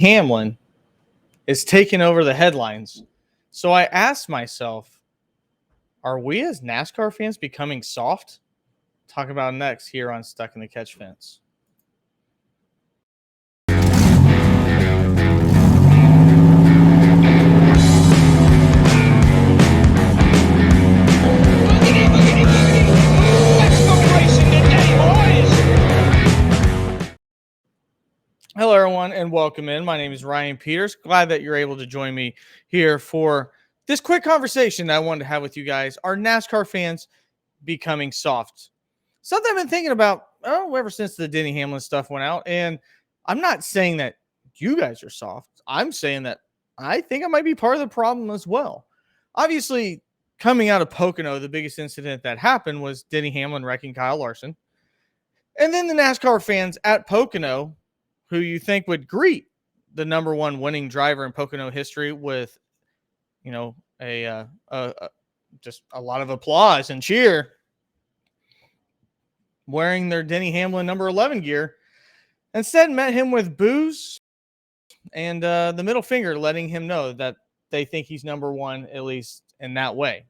Hamlin is taking over the headlines. So I asked myself, are we as NASCAR fans becoming soft? Talk about next here on Stuck in the Catch Fence. Hello, everyone, and welcome in. My name is Ryan Peters. Glad that you're able to join me here for this quick conversation that I wanted to have with you guys. Are NASCAR fans becoming soft? Something I've been thinking about ever since the Denny Hamlin stuff went out. And I'm not saying that you guys are soft. I'm saying that I think I might be part of the problem as well. Obviously, coming out of Pocono, the biggest incident that happened was Denny Hamlin wrecking Kyle Larson. And then the NASCAR fans at Pocono, who you think would greet the number one winning driver in Pocono history with, just a lot of applause and cheer, wearing their Denny Hamlin number 11 gear, instead met him with boos and the middle finger, letting him know that they think he's number one, at least in that way.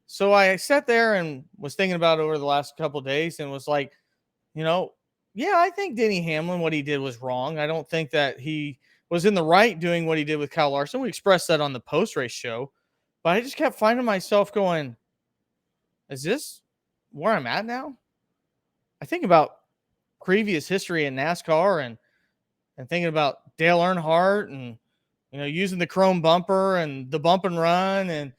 So I sat there and was thinking about it over the last couple of days and was like, yeah, I think Denny Hamlin, what he did was wrong. I don't think that he was in the right doing what he did with Kyle Larson. We expressed that on the post-race show. But I just kept finding myself going, is this where I'm at now? I think about previous history in NASCAR and thinking about Dale Earnhardt and, using the chrome bumper and the bump and run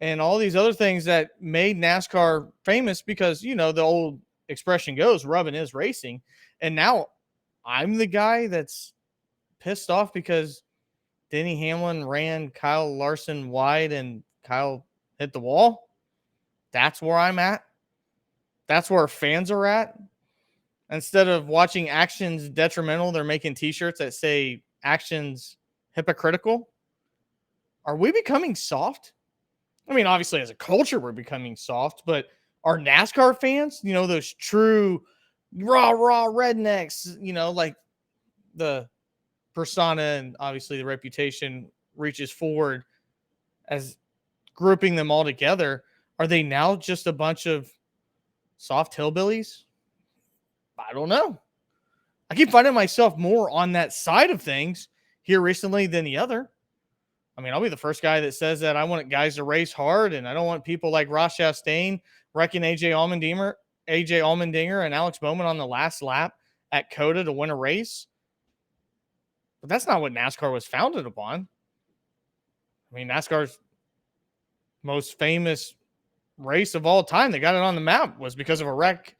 and all these other things that made NASCAR famous because, the old expression goes, Rubbin is racing. And now I'm the guy that's pissed off because Denny Hamlin ran Kyle Larson wide and Kyle hit the wall. That's where I'm at. That's where fans are at. Instead of watching actions detrimental, they're making t-shirts that say actions hypocritical. Are we becoming soft? I mean, obviously as a culture, we're becoming soft, but are NASCAR fans, those true raw rednecks, like the persona and obviously the reputation reaches forward as grouping them all together. Are they now just a bunch of soft hillbillies? I don't know. I keep finding myself more on that side of things here recently than the other. I mean, I'll be the first guy that says that I want guys to race hard, and I don't want people like Ross Chastain wrecking AJ Allmendinger and Alex Bowman on the last lap at COTA to win a race. But that's not what NASCAR was founded upon. I mean, NASCAR's most famous race of all time that got it on the map was because of a wreck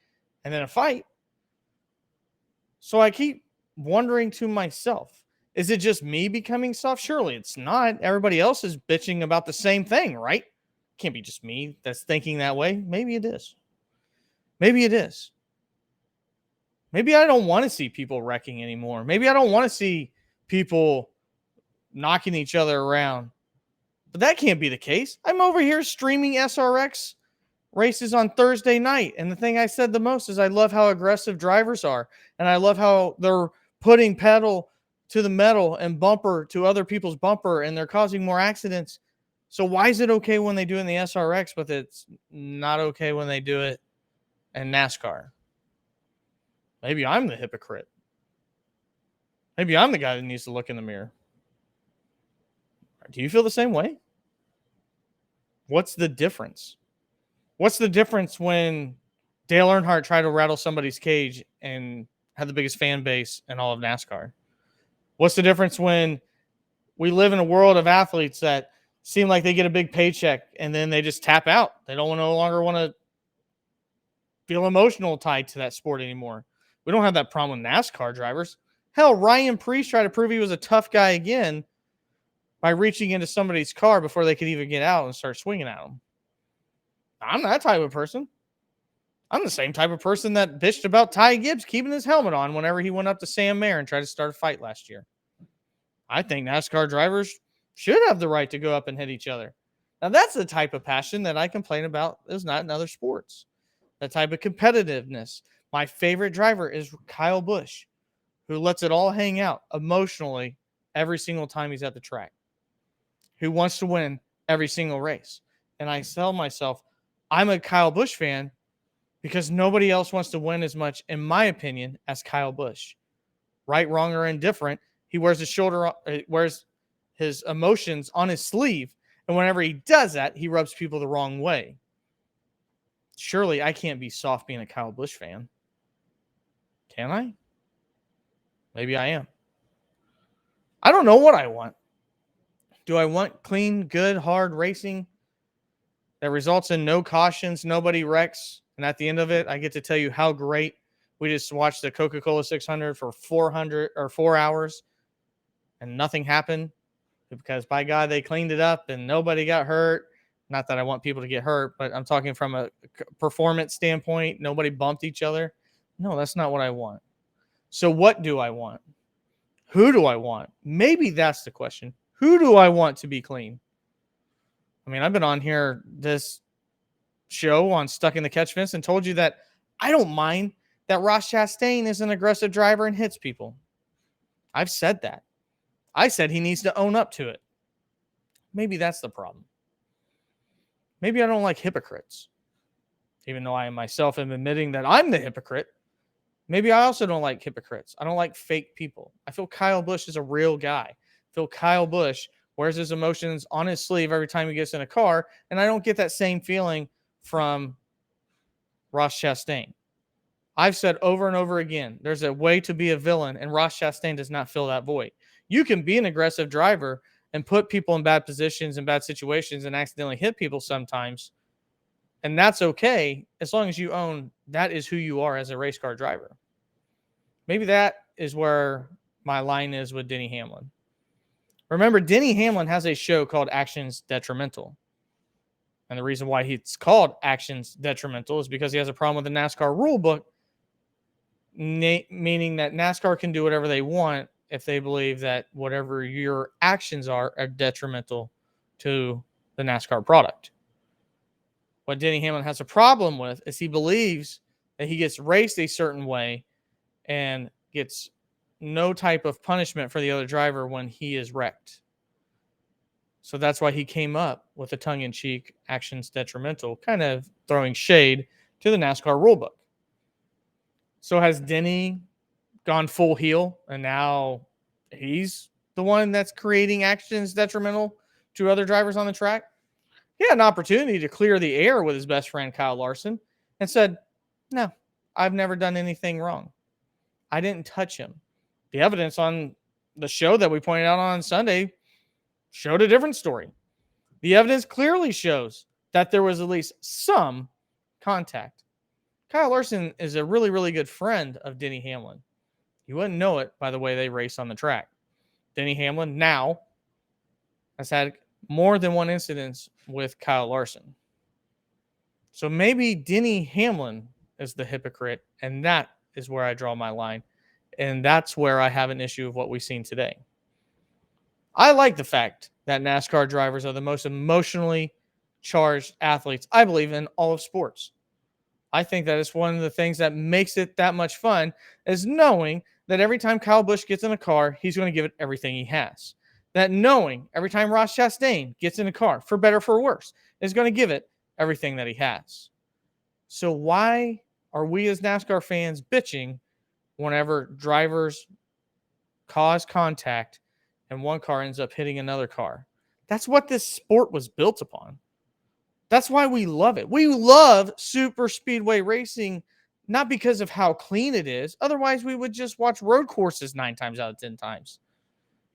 and then a fight. So I keep wondering to myself, is it just me becoming soft? Surely it's not. Everybody else is bitching about the same thing, right? Can't be just me that's thinking that way. Maybe it is. Maybe it is. Maybe I don't want to see people wrecking anymore. Maybe I don't want to see people knocking each other around. But that can't be the case. I'm over here streaming SRX races on Thursday night. And the thing I said the most is I love how aggressive drivers are. And I love how they're putting pedal to the metal and bumper to other people's bumper, and they're causing more accidents. So why is it okay when they do it in the SRX, but it's not okay when they do it in NASCAR? Maybe I'm the hypocrite. Maybe I'm the guy that needs to look in the mirror. Do you feel the same way? What's the difference? What's the difference when Dale Earnhardt tried to rattle somebody's cage and had the biggest fan base in all of NASCAR? What's the difference when we live in a world of athletes that seem like they get a big paycheck and then they just tap out? They don't no longer want to feel emotional tied to that sport anymore. We don't have that problem with NASCAR drivers. Hell, Ryan Preece tried to prove he was a tough guy again by reaching into somebody's car before they could even get out and start swinging at them. I'm that type of person. I'm the same type of person that bitched about Ty Gibbs keeping his helmet on whenever he went up to Sam Mayer and tried to start a fight last year. I think NASCAR drivers should have the right to go up and hit each other. Now, that's the type of passion that I complain about is not in other sports. That type of competitiveness. My favorite driver is Kyle Busch, who lets it all hang out emotionally every single time he's at the track, who wants to win every single race. And I tell myself, I'm a Kyle Busch fan because nobody else wants to win as much, in my opinion, as Kyle Busch. Right, wrong, or indifferent, he wears his emotions on his sleeve. And whenever he does that, he rubs people the wrong way. Surely I can't be soft being a Kyle Busch fan. Can I? Maybe I am. I don't know what I want. Do I want clean, good, hard racing that results in no cautions, nobody wrecks, and at the end of it, I get to tell you how great we just watched the Coca-Cola 600 for 4 hours and nothing happened because, by God, they cleaned it up and nobody got hurt. Not that I want people to get hurt, but I'm talking from a performance standpoint. Nobody bumped each other. No, that's not what I want. So what do I want? Who do I want? Maybe that's the question. Who do I want to be clean? I mean, I've been on here this show on Stuck in the Catch Fence and told you that I don't mind that Ross Chastain is an aggressive driver and hits people. I've said that. I said he needs to own up to it. Maybe that's the problem. Maybe I don't like hypocrites. Even though I myself am admitting that I'm the hypocrite. Maybe I also don't like hypocrites. I don't like fake people. I feel Kyle Busch is a real guy. I feel Kyle Busch wears his emotions on his sleeve every time he gets in a car, and I don't get that same feeling from Ross Chastain. I've said over and over again, there's a way to be a villain, and Ross Chastain does not fill that void. You can be an aggressive driver and put people in bad positions and bad situations and accidentally hit people sometimes, and that's okay as long as you own that is who you are as a race car driver. Maybe that is where my line is with Denny Hamlin. Remember, Denny Hamlin has a show called Actions Detrimental. And the reason why it's called Actions Detrimental is because he has a problem with the NASCAR rule book, meaning that NASCAR can do whatever they want if they believe that whatever your actions are detrimental to the NASCAR product. What Denny Hamlin has a problem with is he believes that he gets raced a certain way and gets no type of punishment for the other driver when he is wrecked. So that's why he came up with a tongue-in-cheek Actions Detrimental, kind of throwing shade to the NASCAR rulebook. So has Denny gone full heel and now he's the one that's creating actions detrimental to other drivers on the track? He had an opportunity to clear the air with his best friend Kyle Larson and said, no, I've never done anything wrong. I didn't touch him. The evidence on the show that we pointed out on Sunday showed a different story. The evidence clearly shows that there was at least some contact. Kyle Larson is a really, really good friend of Denny Hamlin. You wouldn't know it by the way they race on the track. Denny Hamlin now has had more than one incident with Kyle Larson. So maybe Denny Hamlin is the hypocrite, and that is where I draw my line. And that's where I have an issue of what we've seen today. I like the fact that NASCAR drivers are the most emotionally charged athletes, I believe, in all of sports. I think that it's one of the things that makes it that much fun is knowing that every time Kyle Busch gets in a car, he's going to give it everything he has. That knowing every time Ross Chastain gets in a car, for better or for worse, is going to give it everything that he has. So why are we as NASCAR fans bitching whenever drivers cause contact and one car ends up hitting another car? That's what this sport was built upon. That's why we love it. We love super speedway racing, not because of how clean it is. Otherwise, we would just watch road courses 9 times out of 10 times.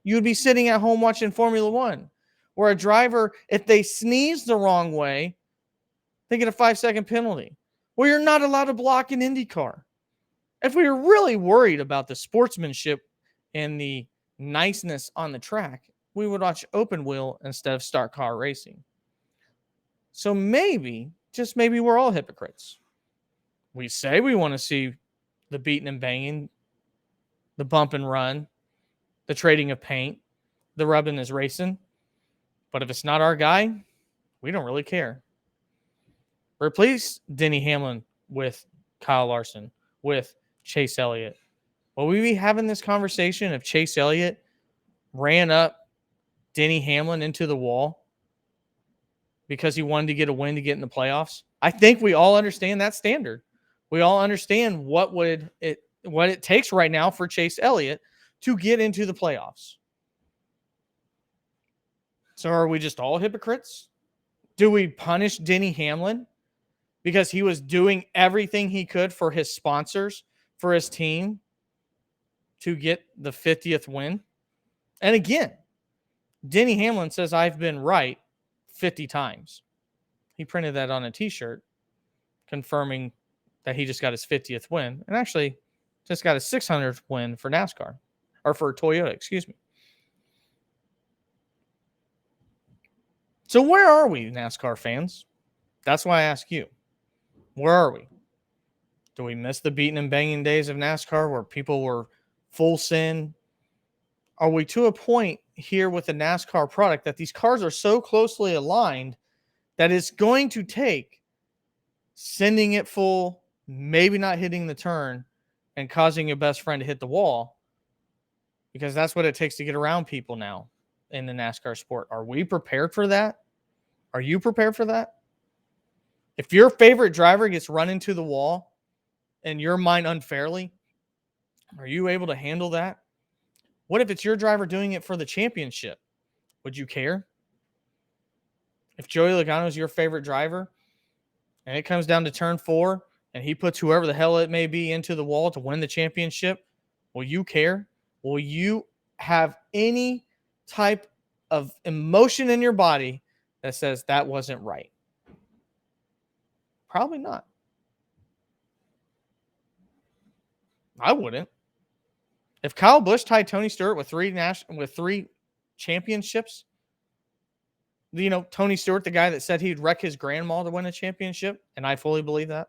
You would be sitting at home watching Formula One, where a driver, if they sneeze the wrong way, they get a 5-second penalty. Well, you're not allowed to block an IndyCar. If we were really worried about the sportsmanship and the niceness on the track, we would watch open wheel instead of stock car racing. So maybe, just maybe, we're all hypocrites. We say we want to see the beating and banging, the bump and run, the trading of paint, the rubbing is racing. But if it's not our guy, we don't really care. Replace Denny Hamlin with Kyle Larson, with Chase Elliott. Will we be having this conversation if Chase Elliott ran up Denny Hamlin into the wall because he wanted to get a win to get in the playoffs? I think we all understand that standard. We all understand what it takes right now for Chase Elliott to get into the playoffs. So are we just all hypocrites? Do we punish Denny Hamlin because he was doing everything he could for his sponsors, for his team to get the 50th win? And again, Denny Hamlin says, I've been right 50 times. He printed that on a t-shirt confirming that he just got his 50th win and actually just got his 600th win for NASCAR or for Toyota, excuse me. So where are we, NASCAR fans? That's why I ask you. Where are we? Do we miss the beating and banging days of NASCAR where people were full send? Are we to a point here with the NASCAR product that these cars are so closely aligned that it's going to take sending it full, maybe not hitting the turn, and causing your best friend to hit the wall? Because that's what it takes to get around people now in the NASCAR sport. Are we prepared for that? Are you prepared for that? If your favorite driver gets run into the wall in your mind unfairly, are you able to handle that? What if it's your driver doing it for the championship? Would you care? If Joey Logano is your favorite driver and it comes down to turn 4 and he puts whoever the hell it may be into the wall to win the championship, will you care? Will you have any type of emotion in your body that says that wasn't right? Probably not. I wouldn't. If Kyle Busch tied Tony Stewart with three championships, Tony Stewart, the guy that said he'd wreck his grandma to win a championship, and I fully believe that.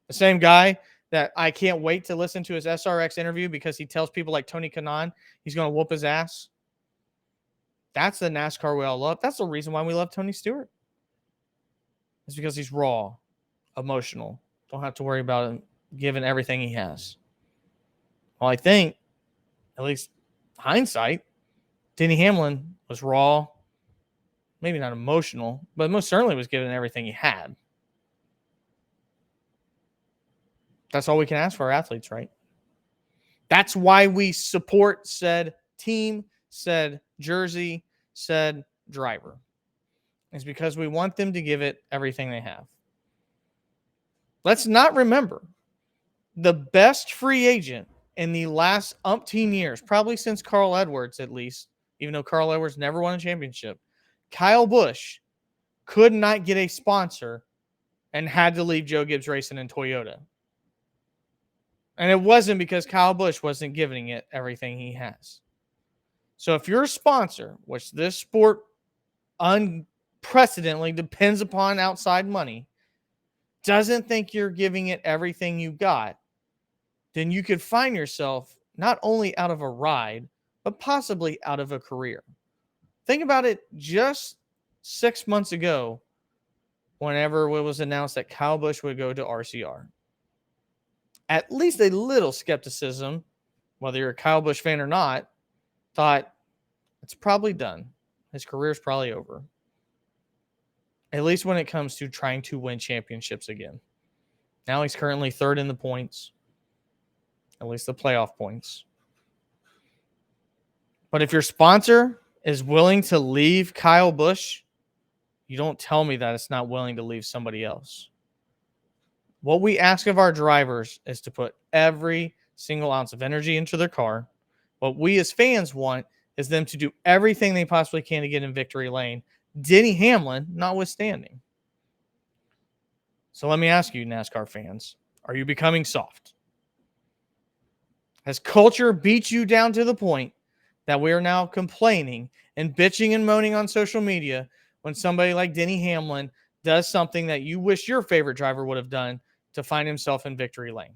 The same guy that I can't wait to listen to his SRX interview because he tells people like Tony Kanaan he's going to whoop his ass. That's the NASCAR we all love. That's the reason why we love Tony Stewart. It's because he's raw, emotional. Don't have to worry about him giving everything he has. Well, I think, at least hindsight, Denny Hamlin was raw, maybe not emotional, but most certainly was giving everything he had. That's all we can ask for our athletes, right? That's why we support said team, said jersey, said driver. It's because we want them to give it everything they have. Let's not remember the best free agent in the last umpteen years, probably since Carl Edwards at least, even though Carl Edwards never won a championship, Kyle Busch could not get a sponsor and had to leave Joe Gibbs Racing and Toyota. And it wasn't because Kyle Busch wasn't giving it everything he has. So if you're a sponsor, which this sport unprecedentedly depends upon outside money, doesn't think you're giving it everything you got, then you could find yourself not only out of a ride, but possibly out of a career. Think about it just 6 months ago, whenever it was announced that Kyle Busch would go to RCR. At least a little skepticism, whether you're a Kyle Busch fan or not, thought it's probably done. His career's probably over. At least when it comes to trying to win championships again. Now he's currently third in the points. At least the playoff points. But if your sponsor is willing to leave Kyle Busch, you don't tell me that it's not willing to leave somebody else. What we ask of our drivers is to put every single ounce of energy into their car. What we as fans want is them to do everything they possibly can to get in victory lane, Denny Hamlin notwithstanding. So let me ask you, NASCAR fans, are you becoming soft? Has culture beat you down to the point that we are now complaining and bitching and moaning on social media when somebody like Denny Hamlin does something that you wish your favorite driver would have done to find himself in victory lane?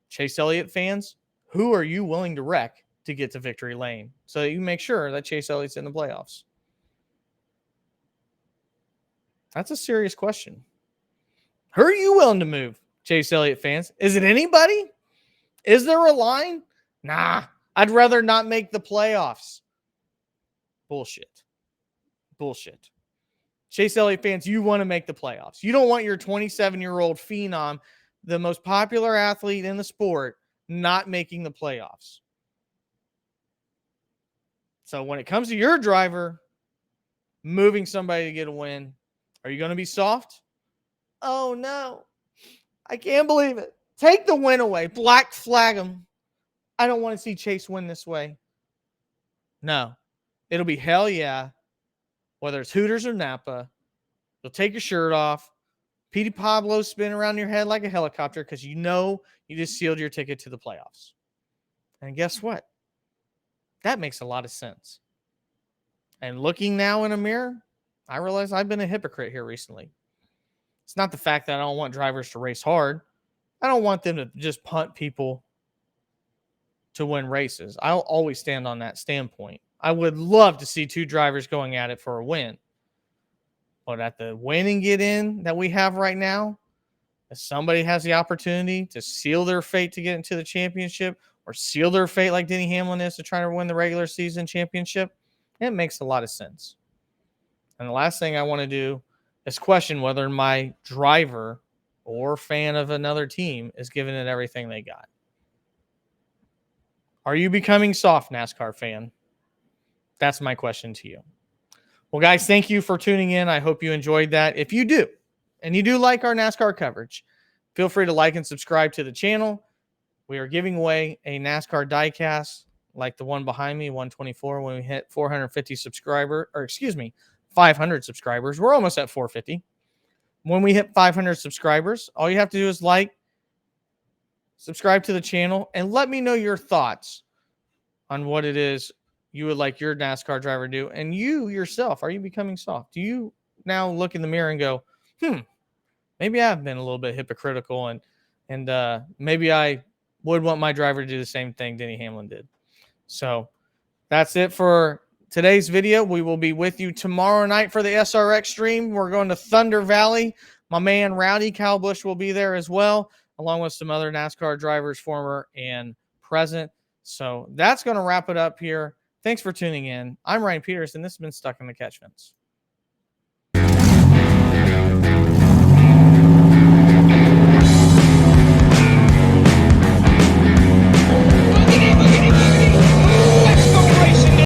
Chase Elliott fans, who are you willing to wreck to get to victory lane so that you make sure that Chase Elliott's in the playoffs? That's a serious question. Who are you willing to move, Chase Elliott fans? Is it anybody? Is there a line? Nah, I'd rather not make the playoffs. Bullshit. Bullshit. Chase Elliott fans, you want to make the playoffs. You don't want your 27-year-old phenom, the most popular athlete in the sport, not making the playoffs. So when it comes to your driver moving somebody to get a win, are you going to be soft? Oh, no. I can't believe it. Take the win away. Black flag him. I don't want to see Chase win this way. No. It'll be hell yeah. Whether it's Hooters or Napa, you'll take your shirt off. Petey Pablo spin around your head like a helicopter because you know you just sealed your ticket to the playoffs. And guess what? That makes a lot of sense. And looking now in a mirror, I realize I've been a hypocrite here recently. It's not the fact that I don't want drivers to race hard. I don't want them to just punt people to win races. I'll always stand on that standpoint. I would love to see two drivers going at it for a win. But at the win and get in that we have right now, if somebody has the opportunity to seal their fate to get into the championship or seal their fate like Denny Hamlin is to try to win the regular season championship, it makes a lot of sense. And the last thing I want to do is question whether my driver or fan of another team is giving it everything they got. Are you becoming soft, NASCAR fan? That's my question to you. Well, guys, thank you for tuning in. I hope you enjoyed that. If you do, and you do like our NASCAR coverage, feel free to like and subscribe to the channel. We are giving away a NASCAR diecast like the one behind me, 124, when we hit 450 subscribers, or excuse me, 500 subscribers. We're almost at 450. When we hit 500 subscribers, all you have to do is like, subscribe to the channel, and let me know your thoughts on what it is you would like your NASCAR driver to do. And you yourself, are you becoming soft? Do you now look in the mirror and go, maybe I've been a little bit hypocritical and maybe I would want my driver to do the same thing Denny Hamlin did. So that's it for today's video. We will be with you tomorrow night for the SRX stream. We're going to Thunder Valley. My man Rowdy Kyle Busch will be there as well, along with some other NASCAR drivers, former and present. So that's going to wrap it up here. Thanks for tuning in. I'm Ryan Peters, and this has been Stuck in the Catch Fence.